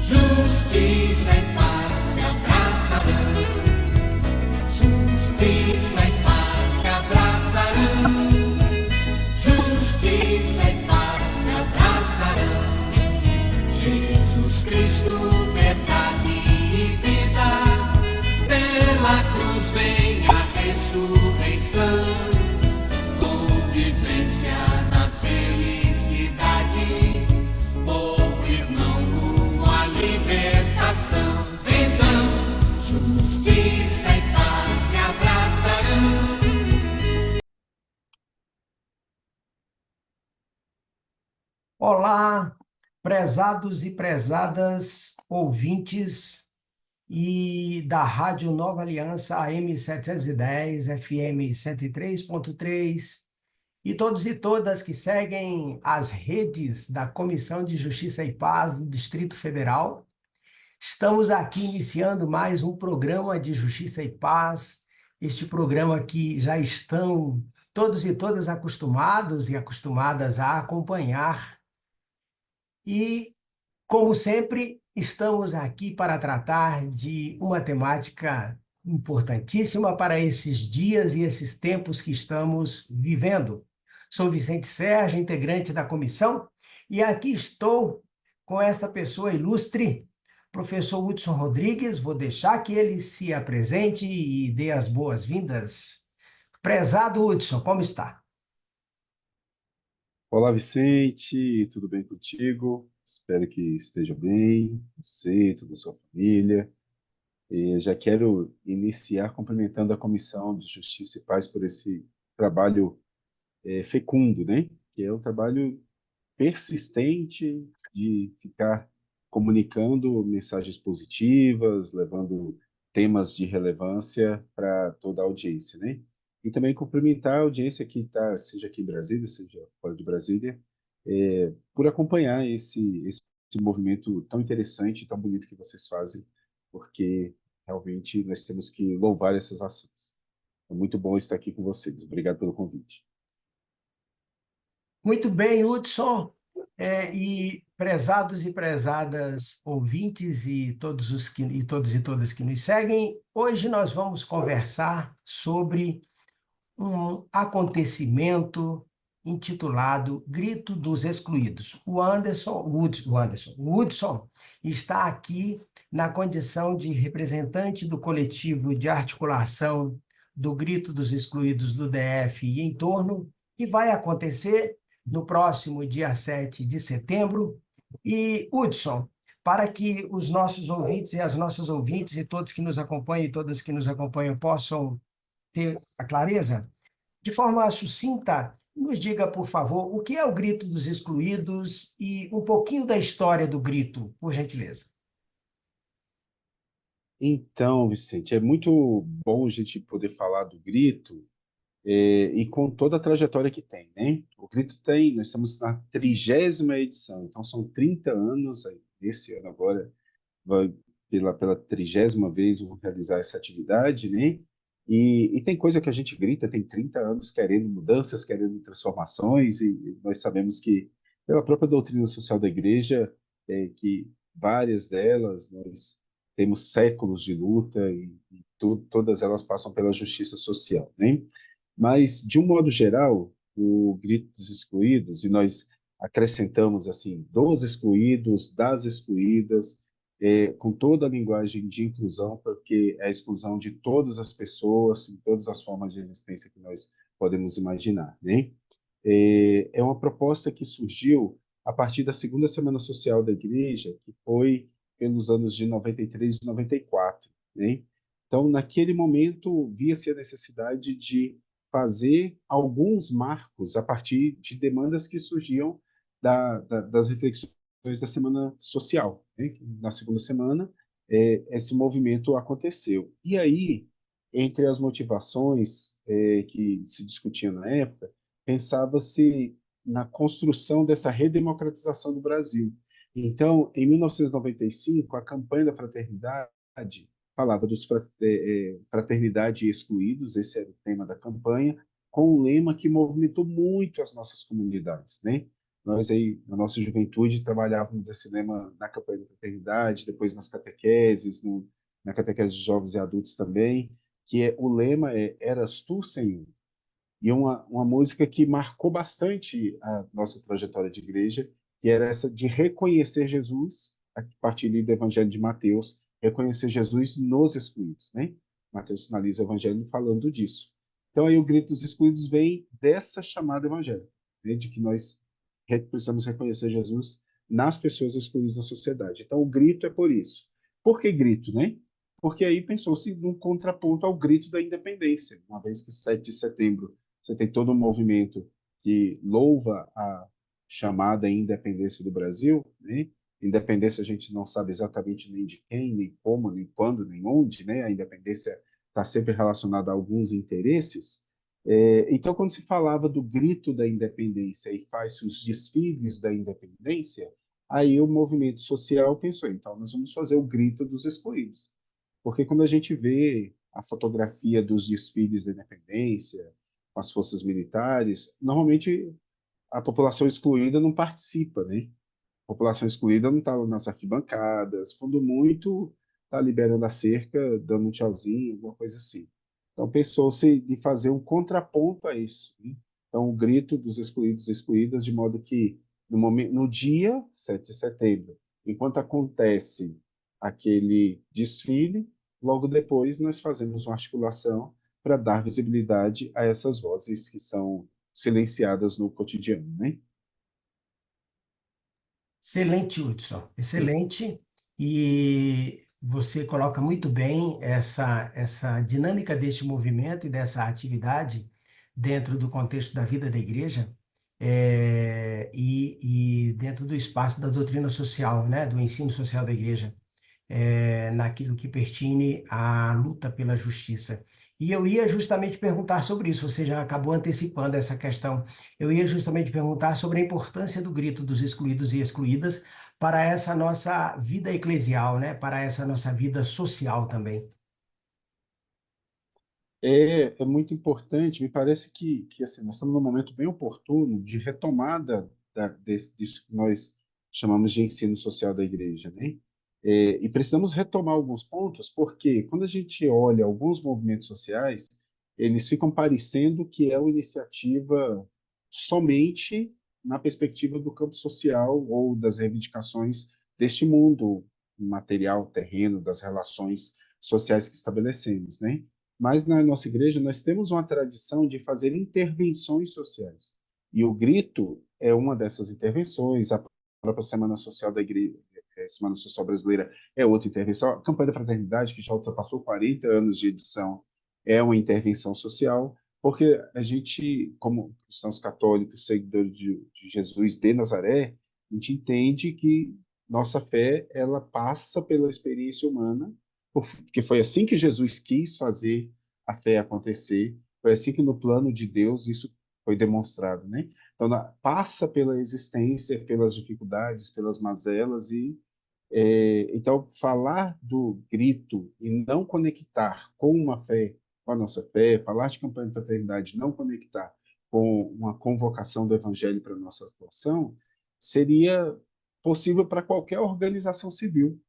Justiça e paz se abraçarão. Justiça e paz se abraçarão. Justiça e paz se abraçarão. Jesus Cristo, verdade e vida. Pela cruz vem a ressurreição. Convivência na felicidade. Povo irmão rumo à libertação. Então, justiça e paz se abraçarão. Olá, prezados e prezadas ouvintes e da Rádio Nova Aliança AM 710, FM 103.3 e todos e todas que seguem as redes da Comissão de Justiça e Paz do Distrito Federal. Estamos aqui iniciando mais um programa de Justiça e Paz, este programa que já estão todos e todas acostumados e acostumadas a acompanhar. E, como sempre, estamos aqui para tratar de uma temática importantíssima para esses dias e esses tempos que estamos vivendo. Sou Vicente Sérgio, integrante da comissão, e aqui estou com esta pessoa ilustre, professor Hudson Rodrigues. Vou deixar que ele se apresente e dê as boas-vindas. Prezado Hudson, como está? Olá, Vicente, tudo bem contigo? Espero que esteja bem, você, toda a sua família. E já quero iniciar cumprimentando a Comissão de Justiça e Paz por esse trabalho fecundo, né? Que é um trabalho persistente de ficar comunicando mensagens positivas, levando temas de relevância para toda a audiência, né? E também cumprimentar a audiência que está, seja aqui em Brasília, seja fora de Brasília, por acompanhar esse movimento tão interessante, tão bonito que vocês fazem, porque realmente nós temos que louvar essas ações. É muito bom estar aqui com vocês. Obrigado pelo convite. Muito bem, Hudson. E prezados e prezadas ouvintes e todos e todas que nos seguem, hoje nós vamos conversar sobre um acontecimento intitulado Grito dos Excluídos. O Hudson está aqui na condição de representante do coletivo de articulação do Grito dos Excluídos do DF e em torno, que vai acontecer no próximo dia 7 de setembro. E, Hudson, para que os nossos ouvintes e as nossas ouvintes e todos que nos acompanham e todas que nos acompanham possam ter a clareza, de forma sucinta, nos diga, por favor, o que é o Grito dos Excluídos e um pouquinho da história do grito, por gentileza. Então, Vicente, é muito bom a gente poder falar do Grito, e com toda a trajetória que tem, né? O Grito tem, nós estamos na 30ª edição, então são 30 anos, esse ano agora, vai, pela 30ª vez, vou realizar essa atividade, né? E tem coisa que a gente grita, tem 30 anos querendo mudanças, querendo transformações, e nós sabemos que, pela própria doutrina social da Igreja, que várias delas, nós temos séculos de luta, e todas elas passam pela justiça social, né? Mas, de um modo geral, o Grito dos Excluídos, e nós acrescentamos assim, dos excluídos, das excluídas, com toda a linguagem de inclusão, porque é a exclusão de todas as pessoas, em todas as formas de existência que nós podemos imaginar, né? É uma proposta que surgiu a partir da segunda Semana Social da Igreja, que foi pelos anos de 93 e 94, né? Então, naquele momento, via-se a necessidade de fazer alguns marcos a partir de demandas que surgiam das reflexões da Semana Social, né? Na segunda semana, esse movimento aconteceu. E aí, entre as motivações que se discutiam na época, pensava-se na construção dessa redemocratização do Brasil. Então, em 1995, a campanha da fraternidade falava dos fraternidade e excluídos, esse era o tema da campanha, com um lema que movimentou muito as nossas comunidades, né? Nós aí, na nossa juventude, trabalhávamos esse lema na campanha da fraternidade, depois nas catequeses, na catequese de jovens e adultos também, que o lema é Eras tu, Senhor. E uma música que marcou bastante a nossa trajetória de igreja, que era essa de reconhecer Jesus, a partir do Evangelho de Mateus, reconhecer Jesus nos excluídos, né? Mateus finaliza o Evangelho falando disso. Então, aí o grito dos excluídos vem dessa chamada Evangelho, né? De que nós precisamos reconhecer Jesus nas pessoas excluídas da sociedade. Então, o grito é por isso. Por que grito, né? Porque aí pensou-se num contraponto ao grito da independência, uma vez que 7 de setembro você tem todo um movimento que louva a chamada independência do Brasil, né? Independência a gente não sabe exatamente nem de quem, nem como, nem quando, nem onde, né? A independência está sempre relacionada a alguns interesses. Então, quando se falava do grito da independência e faz os desfiles da independência, aí o movimento social pensou, então nós vamos fazer o grito dos excluídos. Porque quando a gente vê a fotografia dos desfiles da independência, com as forças militares, normalmente a população excluída não participa, né? A população excluída não está nas arquibancadas, quando muito está liberando a cerca, dando um tchauzinho, alguma coisa assim. Então pensou-se de fazer um contraponto a isso, né? Então o grito dos excluídos e excluídas, de modo que no dia 7 de setembro, enquanto acontece aquele desfile, logo depois nós fazemos uma articulação para dar visibilidade a essas vozes que são silenciadas no cotidiano, né? Excelente, Hudson, excelente. E você coloca muito bem essa dinâmica deste movimento e dessa atividade dentro do contexto da vida da igreja, e dentro do espaço da doutrina social, né, do ensino social da igreja, naquilo que pertine à luta pela justiça. E eu ia justamente perguntar sobre isso, você já acabou antecipando essa questão. Eu ia justamente perguntar sobre a importância do grito dos excluídos e excluídas para essa nossa vida eclesial, né? Para essa nossa vida social também. É muito importante, me parece que assim, nós estamos num momento bem oportuno de retomada disso que nós chamamos de ensino social da igreja, né? E precisamos retomar alguns pontos, porque quando a gente olha alguns movimentos sociais, eles ficam parecendo que é uma iniciativa somente na perspectiva do campo social ou das reivindicações deste mundo material, terreno, das relações sociais que estabelecemos, né? Mas na nossa igreja nós temos uma tradição de fazer intervenções sociais. E o grito é uma dessas intervenções. A própria Semana Social da Igreja, Semana Social Brasileira é outra intervenção. A Campanha da Fraternidade, que já ultrapassou 40 anos de edição, é uma intervenção social, porque a gente, como cristãos católicos, seguidores de Jesus de Nazaré, a gente entende que nossa fé ela passa pela experiência humana, porque foi assim que Jesus quis fazer a fé acontecer, foi assim que no plano de Deus isso foi demonstrado, né? Então, passa pela existência, pelas dificuldades, pelas mazelas então falar do grito e não conectar com uma fé, com a nossa fé, falar de campanha de fraternidade, não conectar com uma convocação do evangelho para a nossa atuação, seria possível para qualquer organização civil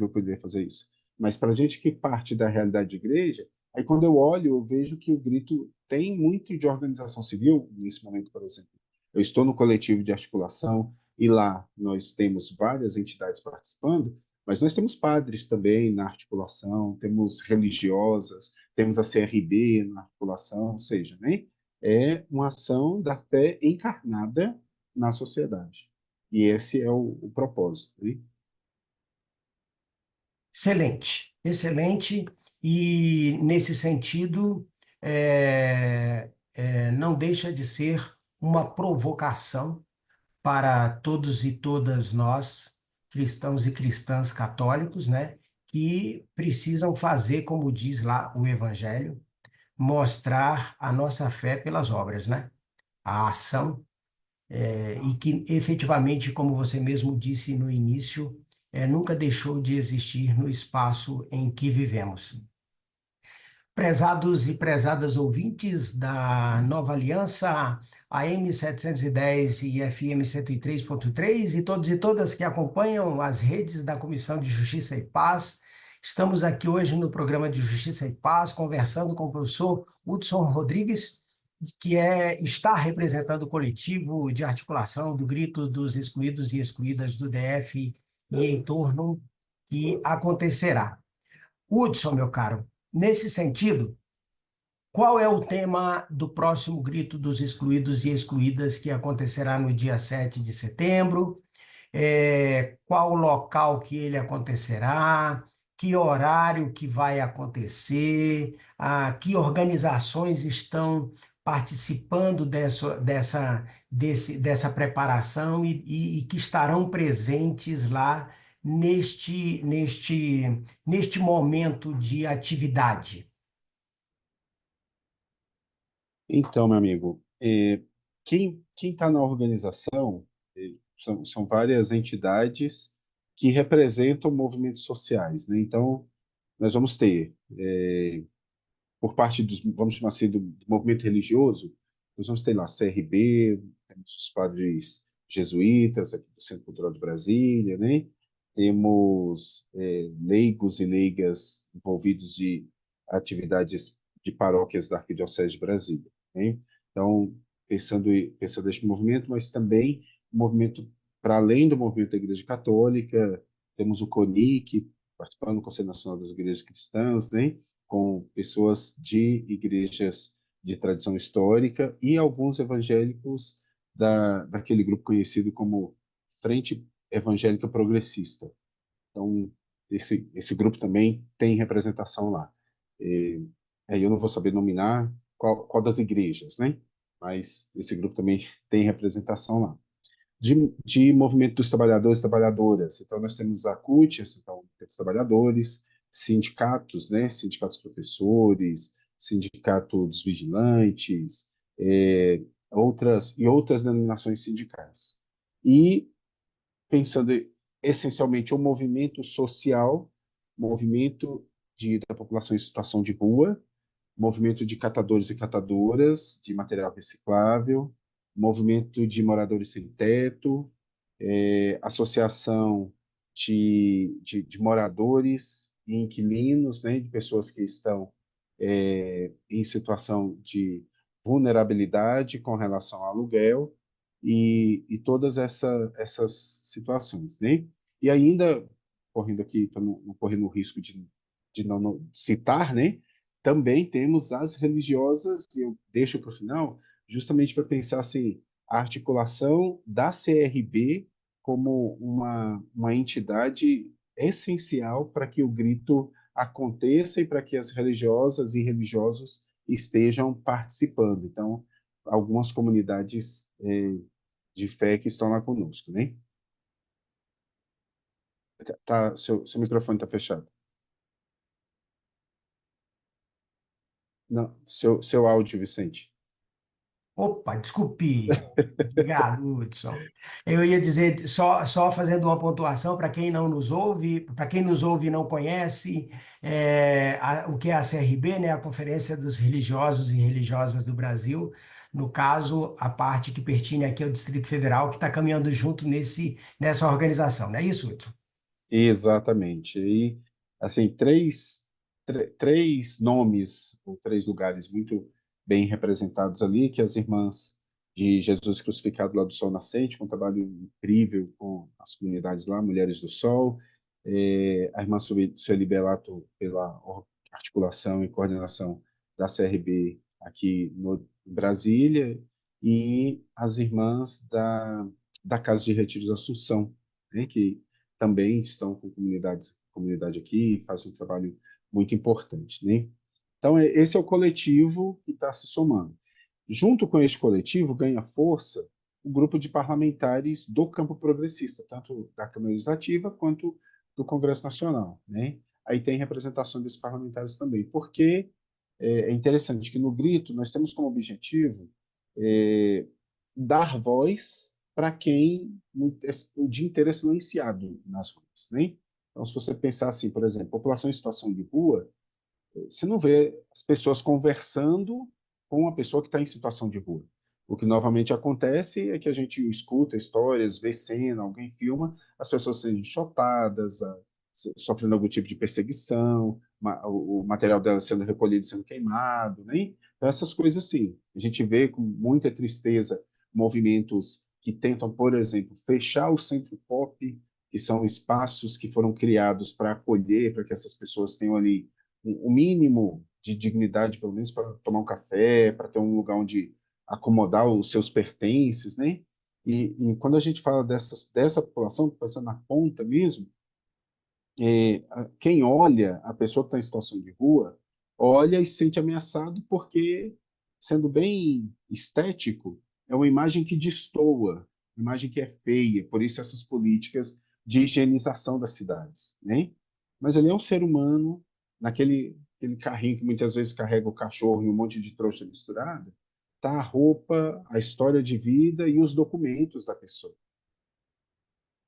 poderia fazer isso. Mas para a gente que parte da realidade de igreja, aí quando eu olho, eu vejo que o grito tem muito de organização civil, nesse momento, por exemplo. Eu estou no coletivo de articulação e lá nós temos várias entidades participando, mas nós temos padres também na articulação, temos religiosas, temos a CRB na articulação, ou seja, né? É uma ação da fé encarnada na sociedade. E esse é o propósito, né? Excelente, excelente. E nesse sentido, não deixa de ser uma provocação para todos e todas nós, cristãos e cristãs católicos, né, que precisam fazer, como diz lá o Evangelho, mostrar a nossa fé pelas obras, né? A ação, e que efetivamente, como você mesmo disse no início, nunca deixou de existir no espaço em que vivemos. Prezados e prezadas ouvintes da Nova Aliança, AM 710 e FM 103.3 e todos e todas que acompanham as redes da Comissão de Justiça e Paz, estamos aqui hoje no programa de Justiça e Paz, conversando com o professor Hudson Rodrigues, está representando o coletivo de articulação do Grito dos Excluídos e Excluídas do DF e em torno que acontecerá. Hudson, meu caro, nesse sentido, qual é o tema do próximo Grito dos Excluídos e Excluídas que acontecerá no dia 7 de setembro? Qual o local que ele acontecerá? Que horário que vai acontecer? Que organizações estão participando dessa preparação e que estarão presentes lá neste momento de atividade? Então, meu amigo, quem está na organização são várias entidades que representam movimentos sociais, né? Então, nós vamos ter, por parte dos, vamos chamar assim, do movimento religioso, nós vamos ter lá CRB, temos os padres jesuítas aqui do Centro Cultural de Brasília, né? Temos leigos e leigas envolvidos de atividades de paróquias da Arquidiocese de Brasília, né? Então, pensando neste movimento, mas também o movimento, para além do movimento da Igreja Católica, temos o CONIC, participando do Conselho Nacional das Igrejas Cristãs, né? Com pessoas de igrejas de tradição histórica e alguns evangélicos daquele grupo conhecido como Frente Evangélica Progressista. Então, esse grupo também tem representação lá. Aí eu não vou saber nominar qual das igrejas, né? Mas esse grupo também tem representação lá. De movimento dos trabalhadores e trabalhadoras. Então, nós temos a CUT, então, temos trabalhadores, sindicatos, né? Sindicatos professores, sindicato dos vigilantes, outras denominações sindicais. E pensando essencialmente o movimento social, movimento da população em situação de rua, movimento de catadores e catadoras de material reciclável, movimento de moradores sem teto, associação de moradores e inquilinos, né, de pessoas que estão em situação de vulnerabilidade com relação ao aluguel e todas essas situações, né? E ainda, correndo aqui, para não correr no risco de não citar, né? Também temos as religiosas, e eu deixo para o final, justamente para pensar assim, a articulação da CRB como uma entidade essencial para que o grito aconteça e para que as religiosas e religiosos estejam participando. Então, algumas comunidades de fé que estão lá conosco, né? Seu microfone está fechado. Não, seu áudio, Vicente. Opa, desculpe. Obrigado, Hudson. Eu ia dizer, só fazendo uma pontuação para quem não nos ouve, para quem nos ouve e não conhece, o que é a CRB, né? A Conferência dos Religiosos e Religiosas do Brasil. No caso, a parte que pertine aqui ao Distrito Federal, que está caminhando junto nessa organização, não é isso, Hudson? Exatamente. E, assim, três nomes, ou três lugares muito bem representados ali, que as irmãs de Jesus Crucificado lá do Sol Nascente, com um trabalho incrível com as comunidades lá, Mulheres do Sol, a irmã Sueli Belato pela articulação e coordenação da CRB aqui no Brasília, e as irmãs da Casa de Retiro da Assunção, né, que também estão com comunidade aqui e fazem um trabalho muito importante, né? Então, esse é o coletivo que está se somando. Junto com este coletivo, ganha força o grupo de parlamentares do campo progressista, tanto da Câmara Legislativa quanto do Congresso Nacional, né? Aí tem representação desses parlamentares também, porque é interessante que no Grito nós temos como objetivo dar voz para quem o dia inteiro é silenciado nas ruas, né? Então, se você pensar assim, por exemplo, população em situação de rua, Você não vê as pessoas conversando com uma pessoa que está em situação de rua. O que novamente acontece é que a gente escuta histórias, vê cena, alguém filma, as pessoas sendo enxotadas, sofrendo algum tipo de perseguição, o material delas sendo recolhido, sendo queimado, né? Então, essas coisas assim. A gente vê com muita tristeza movimentos que tentam, por exemplo, fechar o centro pop, que são espaços que foram criados para acolher, para que essas pessoas tenham ali o mínimo de dignidade, pelo menos para tomar um café, para ter um lugar onde acomodar os seus pertences, né? E quando a gente fala dessa população, pensando na ponta mesmo, quem olha a pessoa que está em situação de rua, olha e se sente ameaçado porque, sendo bem estético, é uma imagem que destoa, uma imagem que é feia, por isso essas políticas de higienização das cidades, né? Mas ele é um ser humano, aquele carrinho que muitas vezes carrega o cachorro e um monte de trouxa misturada, tá a roupa, a história de vida e os documentos da pessoa.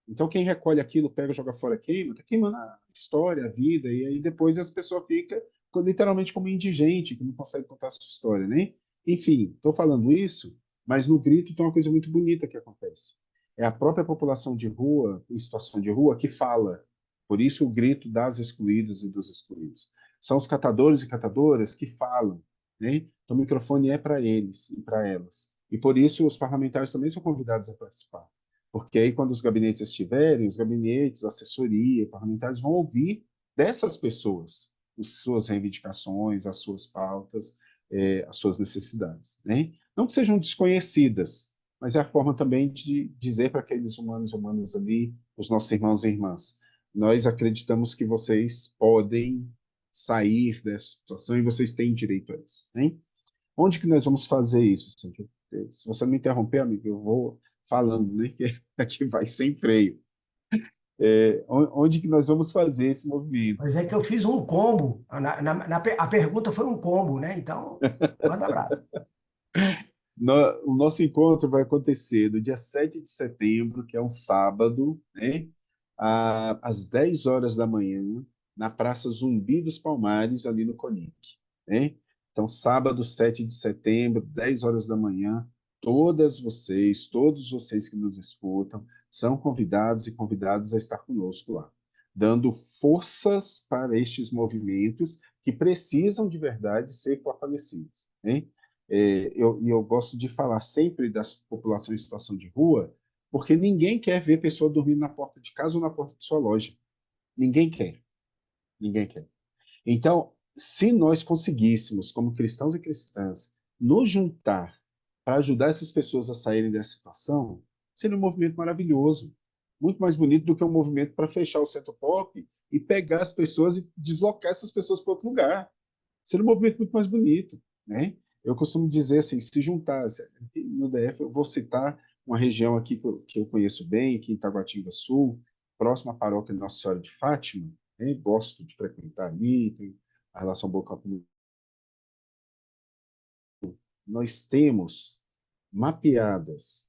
Então, quem recolhe aquilo, pega, joga fora, queima, está queimando a história, a vida, e aí depois as pessoas ficam literalmente como indigente, que não consegue contar a sua história, né? Enfim, estou falando isso, mas no grito tem uma coisa muito bonita que acontece. É a própria população de rua, em situação de rua, que fala. Por isso o grito das excluídas e dos excluídos. São os catadores e catadoras que falam, né? Então o microfone é para eles e para elas. E por isso os parlamentares também são convidados a participar. Porque aí, quando os gabinetes estiverem, os gabinetes, assessoria, parlamentares vão ouvir dessas pessoas as suas reivindicações, as suas pautas, as suas necessidades, né? Não que sejam desconhecidas, mas é a forma também de dizer para aqueles humanos e humanas ali, os nossos irmãos e irmãs, nós acreditamos que vocês podem sair dessa situação e vocês têm direito a isso, né? Onde que nós vamos fazer isso? Assim, se você me interromper, amigo, eu vou falando, né? Que aqui vai sem freio. Onde que nós vamos fazer esse movimento? Mas é que eu fiz um combo. A pergunta foi um combo, né? Então, manda abraço. O nosso encontro vai acontecer no dia 7 de setembro, que é um sábado, né? Às 10 horas da manhã, na Praça Zumbi dos Palmares, ali no Conic, né? Então, sábado, 7 de setembro, 10 horas da manhã, todos vocês que nos escutam, são convidados e convidadas a estar conosco lá, dando forças para estes movimentos que precisam de verdade ser fortalecidos, né? Eu gosto de falar sempre das populações em situação de rua, porque ninguém quer ver pessoa dormindo na porta de casa ou na porta de sua loja. Ninguém quer. Ninguém quer. Então, se nós conseguíssemos, como cristãos e cristãs, nos juntar para ajudar essas pessoas a saírem dessa situação, seria um movimento maravilhoso. Muito mais bonito do que um movimento para fechar o centro pop e pegar as pessoas e deslocar essas pessoas para outro lugar. Seria um movimento muito mais bonito, né? Eu costumo dizer assim, se juntar, no DF, eu vou citar uma região aqui que eu conheço bem, aqui em Taguatinga Sul, próxima à paróquia de Nossa Senhora de Fátima, né? Gosto de frequentar ali, tenho a relação boa com a comunidade. Nós temos mapeadas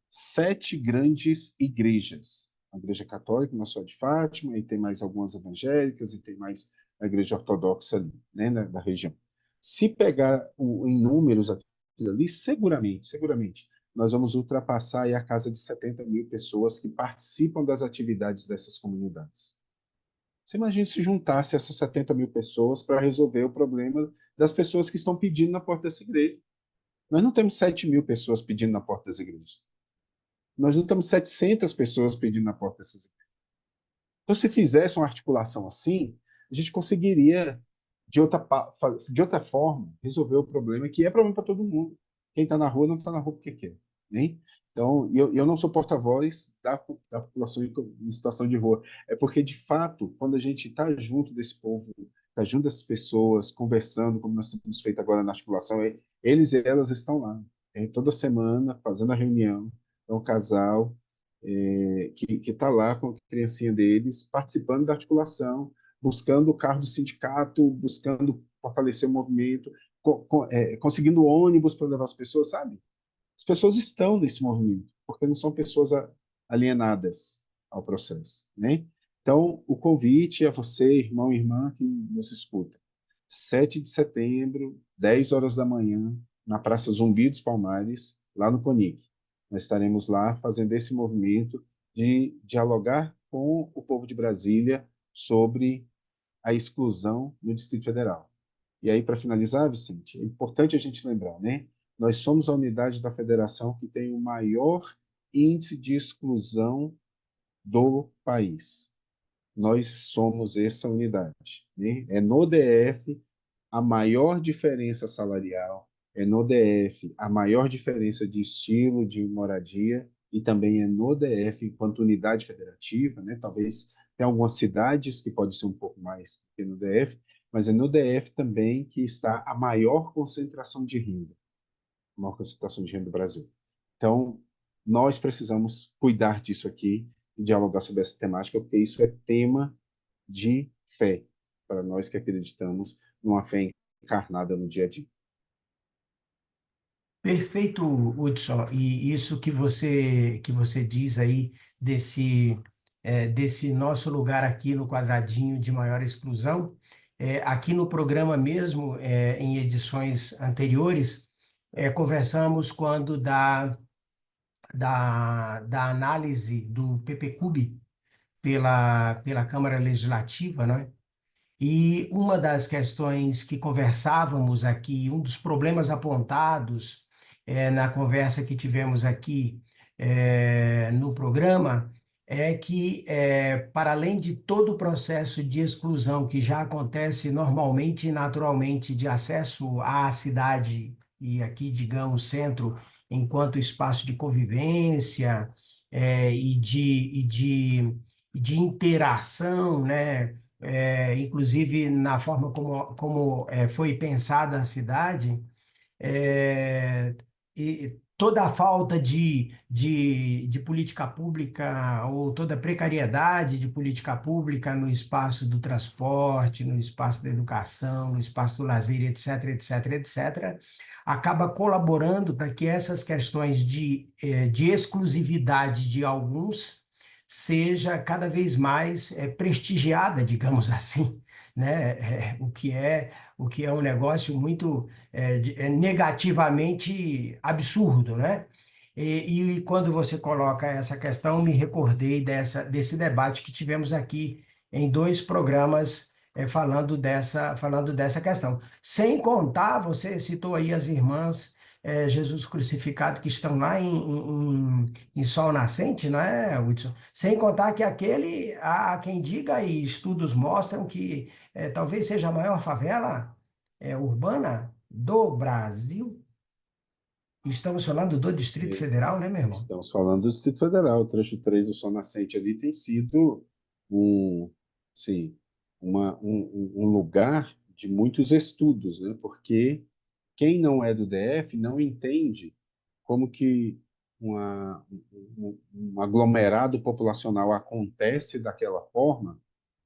7 grandes igrejas. A Igreja Católica, Nossa Senhora de Fátima, e tem mais algumas evangélicas, e tem mais a Igreja Ortodoxa ali, né, da região. Se pegar em números aquilo ali, seguramente, nós vamos ultrapassar aí a casa de 70 mil pessoas que participam das atividades dessas comunidades. Você imagina se juntasse essas 70 mil pessoas para resolver o problema das pessoas que estão pedindo na porta dessa igreja. Nós não temos 7 mil pessoas pedindo na porta das igrejas. Nós não temos 700 pessoas pedindo na porta dessas igrejas. Então, se fizesse uma articulação assim, a gente conseguiria, de outra forma, resolver o problema, que é problema para todo mundo. Quem está na rua não está na rua porque quer. Né? Então, eu não sou porta-voz da população em situação de rua. É porque, de fato, quando a gente está junto desse povo, está junto dessas pessoas, conversando, como nós temos feito agora na articulação, eles e elas estão lá. Toda semana, fazendo a reunião. É um casal que está lá com a criancinha deles, participando da articulação, buscando o carro do sindicato, buscando fortalecer o movimento, conseguindo ônibus para levar as pessoas, sabe? As pessoas estão nesse movimento, porque não são pessoas alienadas ao processo, né? Então, o convite a você, irmão e irmã que nos escuta. 7 de setembro, 10 horas da manhã, na Praça Zumbi dos Palmares, lá no CONIC. Nós estaremos lá fazendo esse movimento de dialogar com o povo de Brasília sobre a exclusão no Distrito Federal. E aí, para finalizar, Vicente, é importante a gente lembrar, né? Nós somos a unidade da federação que tem o maior índice de exclusão do país. Nós somos essa unidade, né? É no DF a maior diferença salarial, é no DF a maior diferença de estilo de moradia e também é no DF enquanto unidade federativa, né? Talvez tenha algumas cidades que pode ser um pouco mais que no DF, mas é no DF também que está a maior concentração de renda, a maior concentração de renda do Brasil. Então, nós precisamos cuidar disso aqui e dialogar sobre essa temática, porque isso é tema de fé, para nós que acreditamos numa fé encarnada no dia a dia. Perfeito, Hudson. E isso que você diz aí desse nosso lugar aqui no quadradinho de maior exclusão, aqui no programa mesmo, em edições anteriores, conversamos quando da análise do PPCub pela Câmara Legislativa, né? E uma das questões que conversávamos aqui, um dos problemas apontados na conversa que tivemos aqui no programa, é que, para além de todo o processo de exclusão que já acontece normalmente e naturalmente de acesso à cidade, e aqui, digamos, centro, enquanto espaço de convivência e de interação, né? Inclusive na forma como foi pensada a cidade, e toda a falta de política pública ou toda a precariedade de política pública no espaço do transporte, no espaço da educação, no espaço do lazer, etc., etc., etc., acaba colaborando para que essas questões de exclusividade de alguns seja cada vez mais prestigiada, digamos assim, né? O que é um negócio muito negativamente absurdo, né? E quando você coloca essa questão, me recordei desse debate que tivemos aqui em dois programas falando dessa questão. Sem contar, você citou aí as irmãs Jesus crucificado que estão lá em Sol Nascente, não é, Hudson? Sem contar que há quem diga, e estudos mostram que talvez seja a maior favela urbana do Brasil. Estamos falando do Distrito E Federal, né, meu irmão? estamos falando do Distrito Federal. O trecho 3 do Sol Nascente ali tem sido um, assim, um lugar de muitos estudos, né? Porque quem não é do DF não entende como que um aglomerado populacional acontece daquela forma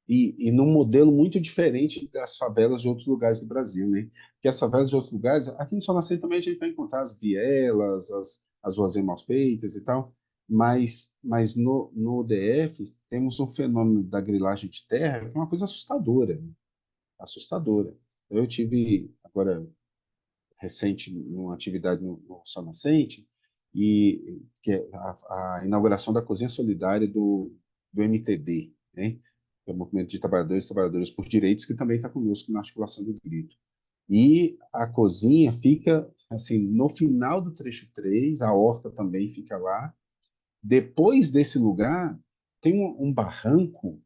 e num modelo muito diferente das favelas de outros lugares do Brasil, né? Porque as favelas de outros lugares, aqui no Sol Nascente também a gente vai encontrar as vielas, as ruas mal feitas e tal, mas no DF temos um fenômeno da grilagem de terra que é uma coisa assustadora, né? Assustadora. Eu tive, agora, recente, uma atividade no Sol Nascente, e que é a inauguração da Cozinha Solidária do MTD, né? Que é o Movimento de Trabalhadores e Trabalhadoras por Direitos, que também está conosco na articulação do grito. E a cozinha fica, assim, no final do trecho 3, a horta também fica lá. Depois desse lugar, tem um barranco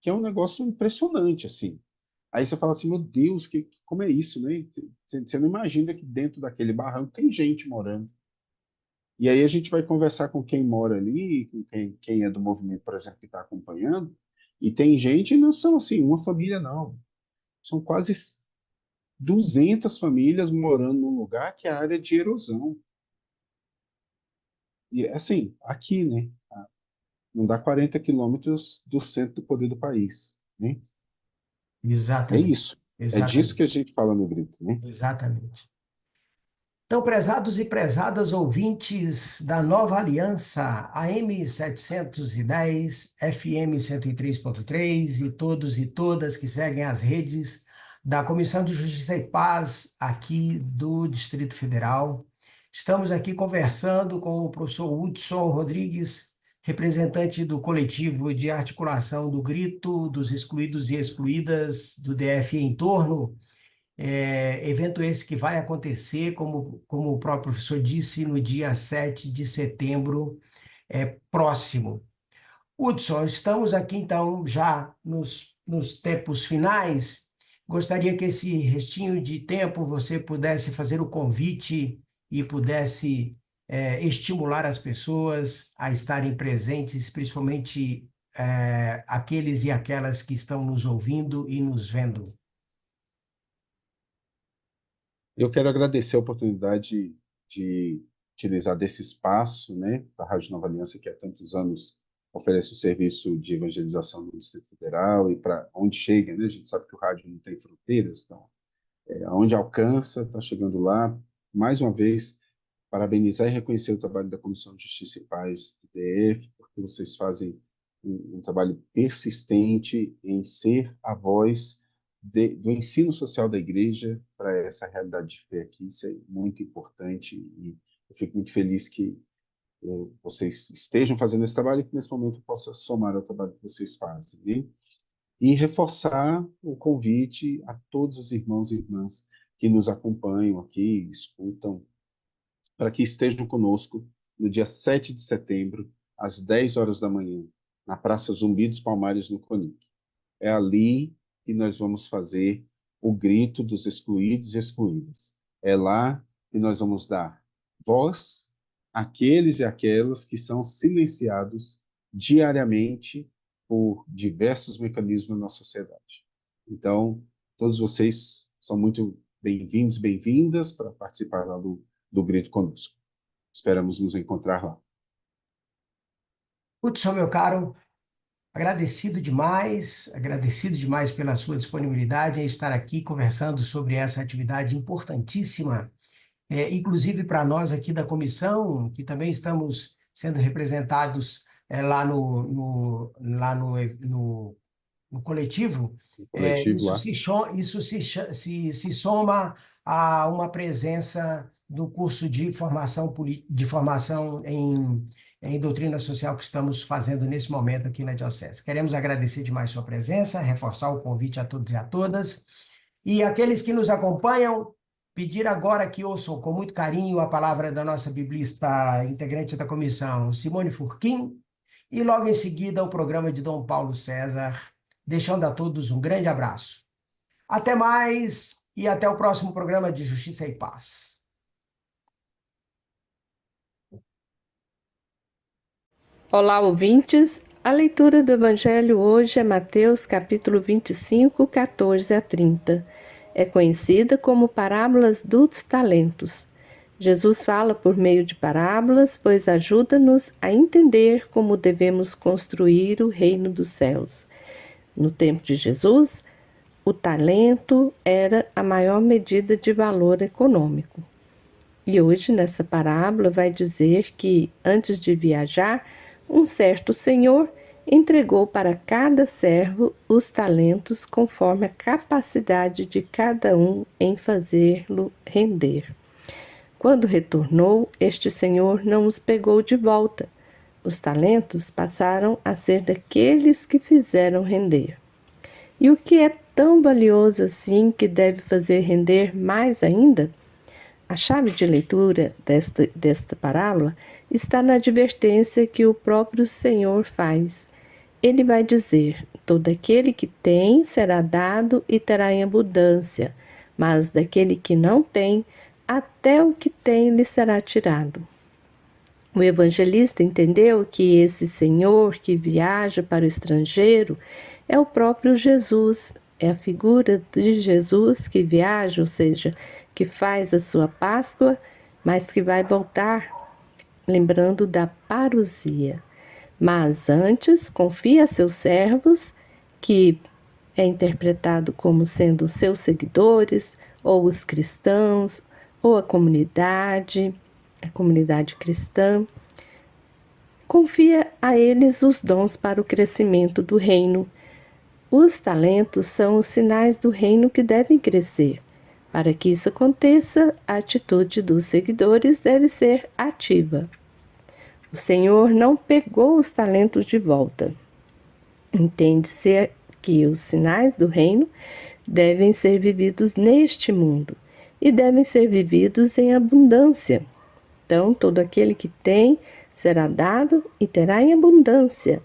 que é um negócio impressionante, assim. Aí você fala assim, meu Deus, como é isso, né? Você não imagina que dentro daquele barranco tem gente morando. E aí a gente vai conversar com quem mora ali, com quem é do movimento, por exemplo, que está acompanhando, e tem gente, não são assim, uma família não. São quase 200 famílias morando num lugar que é área de erosão. E assim, aqui, né? Não dá 40 quilômetros do centro do poder do país, né? É Exatamente, isso. É disso que exatamente, a gente fala no grito, né? exatamente. Então, prezados e prezadas ouvintes da Nova Aliança, AM 710, FM 103.3 e todos e todas que seguem as redes da Comissão de Justiça e Paz aqui do Distrito Federal. Estamos aqui conversando com o professor Hudson Rodrigues, representante do coletivo de articulação do Grito dos Excluídos e Excluídas do DF em torno. Evento esse que vai acontecer, como o próprio professor disse, no dia 7 de setembro próximo. Hudson, estamos aqui então já nos tempos finais. Gostaria que esse restinho de tempo você pudesse fazer o convite e pudesse estimular as pessoas a estarem presentes, principalmente aqueles e aquelas que estão nos ouvindo e nos vendo. Eu quero agradecer a oportunidade de utilizar desse espaço, né, da Rádio Nova Aliança, que há tantos anos oferece o serviço de evangelização no Distrito Federal e para onde chega, né? A gente sabe que o rádio não tem fronteiras, então, aonde alcança, está chegando lá. Mais uma vez, parabenizar e reconhecer o trabalho da Comissão de Justiça e Paz do DF, porque vocês fazem um trabalho persistente em ser a voz do ensino social da igreja para essa realidade de fé aqui. Isso é muito importante e eu fico muito feliz que vocês estejam fazendo esse trabalho e que nesse momento possa somar ao trabalho que vocês fazem, né? E reforçar o convite a todos os irmãos e irmãs que nos acompanham aqui, escutam, para que estejam conosco no dia 7 de setembro, às 10 horas da manhã, na Praça Zumbi dos Palmares, no CONIC. É ali que nós vamos fazer o grito dos excluídos e excluídas. É lá que nós vamos dar voz àqueles e aquelas que são silenciados diariamente por diversos mecanismos na nossa sociedade. Então, todos vocês são muito bem-vindos, bem-vindas para participar lá do grito conosco. Esperamos nos encontrar lá. Hudson, meu caro, agradecido demais pela sua disponibilidade em estar aqui conversando sobre essa atividade importantíssima, inclusive para nós aqui da comissão, que também estamos sendo representados lá no coletivo. O coletivo lá. Isso se soma a uma presença do curso de formação em doutrina social que estamos fazendo nesse momento aqui na Diocese. Queremos agradecer demais sua presença, reforçar o convite a todos e a todas. E aqueles que nos acompanham, pedir agora que ouçam com muito carinho a palavra da nossa biblista integrante da comissão, Simone Furquim, e logo em seguida o programa de Dom Paulo César, deixando a todos um grande abraço. Até mais e até o próximo programa de Justiça e Paz. Olá, ouvintes. A leitura do Evangelho hoje é Mateus, capítulo 25, 14 a 30. É conhecida como parábolas dos talentos. Jesus fala por meio de parábolas, pois ajuda-nos a entender como devemos construir o reino dos céus. No tempo de Jesus, o talento era a maior medida de valor econômico. E hoje, nessa parábola, vai dizer que, antes de viajar, um certo senhor entregou para cada servo os talentos conforme a capacidade de cada um em fazê-lo render. Quando retornou, este senhor não os pegou de volta. Os talentos passaram a ser daqueles que fizeram render. E o que é tão valioso assim que deve fazer render mais ainda? A chave de leitura desta parábola está na advertência que o próprio Senhor faz. Ele vai dizer: todo aquele que tem será dado e terá em abundância, mas daquele que não tem, até o que tem lhe será tirado. O evangelista entendeu que esse Senhor que viaja para o estrangeiro é o próprio Jesus, é a figura de Jesus que viaja, ou seja, que faz a sua Páscoa, mas que vai voltar, lembrando da parousia. Mas antes confia a seus servos, que é interpretado como sendo seus seguidores, ou os cristãos, ou a comunidade cristã. Confia a eles os dons para o crescimento do reino, Os talentos são os sinais do reino que devem crescer. Para que isso aconteça, a atitude dos seguidores deve ser ativa. O Senhor não pegou os talentos de volta. Entende-se que os sinais do reino devem ser vividos neste mundo e devem ser vividos em abundância. Então, todo aquele que tem será dado e terá em abundância,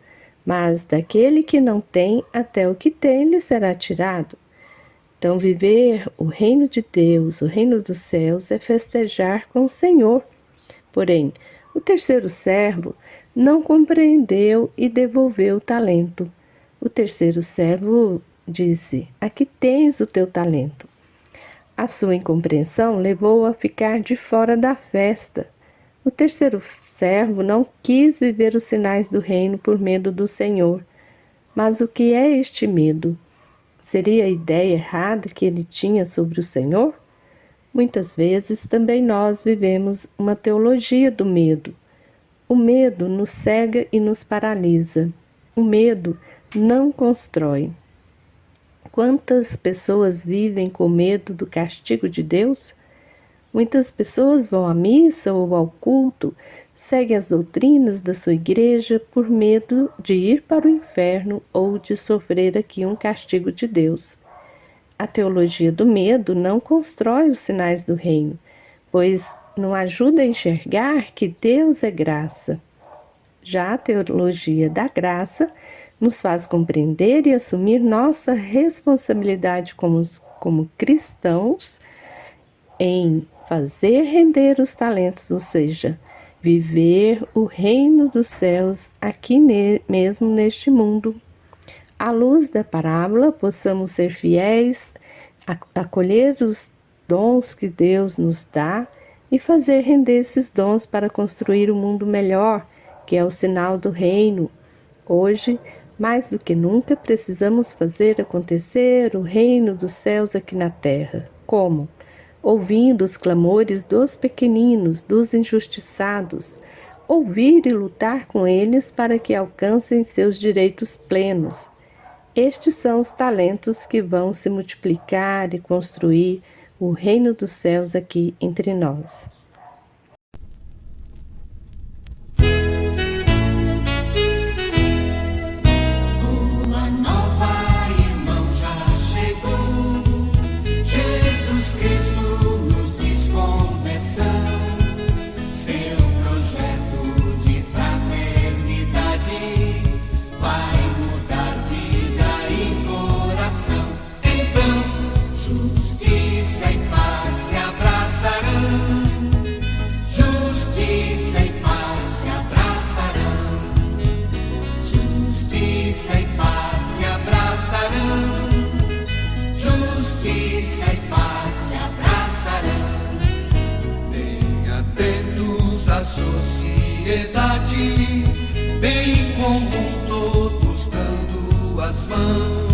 mas daquele que não tem, até o que tem lhe será tirado. Então, viver o reino de Deus, o reino dos céus, é festejar com o Senhor. Porém, o terceiro servo não compreendeu e devolveu o talento. O terceiro servo disse: aqui tens o teu talento. A sua incompreensão levou-o a ficar de fora da festa. O terceiro servo não quis viver os sinais do reino por medo do Senhor. Mas o que é este medo? Seria a ideia errada que ele tinha sobre o Senhor? Muitas vezes também nós vivemos uma teologia do medo. O medo nos cega e nos paralisa. O medo não constrói. Quantas pessoas vivem com medo do castigo de Deus? Muitas pessoas vão à missa ou ao culto, seguem as doutrinas da sua igreja por medo de ir para o inferno ou de sofrer aqui um castigo de Deus. A teologia do medo não constrói os sinais do reino, pois não ajuda a enxergar que Deus é graça. Já a teologia da graça nos faz compreender e assumir nossa responsabilidade como cristãos em fazer render os talentos, ou seja, viver o reino dos céus aqui mesmo neste mundo. À luz da parábola, possamos ser fiéis, acolher os dons que Deus nos dá e fazer render esses dons para construir um mundo melhor, que é o sinal do reino. Hoje, mais do que nunca, precisamos fazer acontecer o reino dos céus aqui na terra. Como? Ouvindo os clamores dos pequeninos, dos injustiçados, ouvir e lutar com eles para que alcancem seus direitos plenos. Estes são os talentos que vão se multiplicar e construir o reino dos céus aqui entre nós. Bem comum, todos dando as mãos.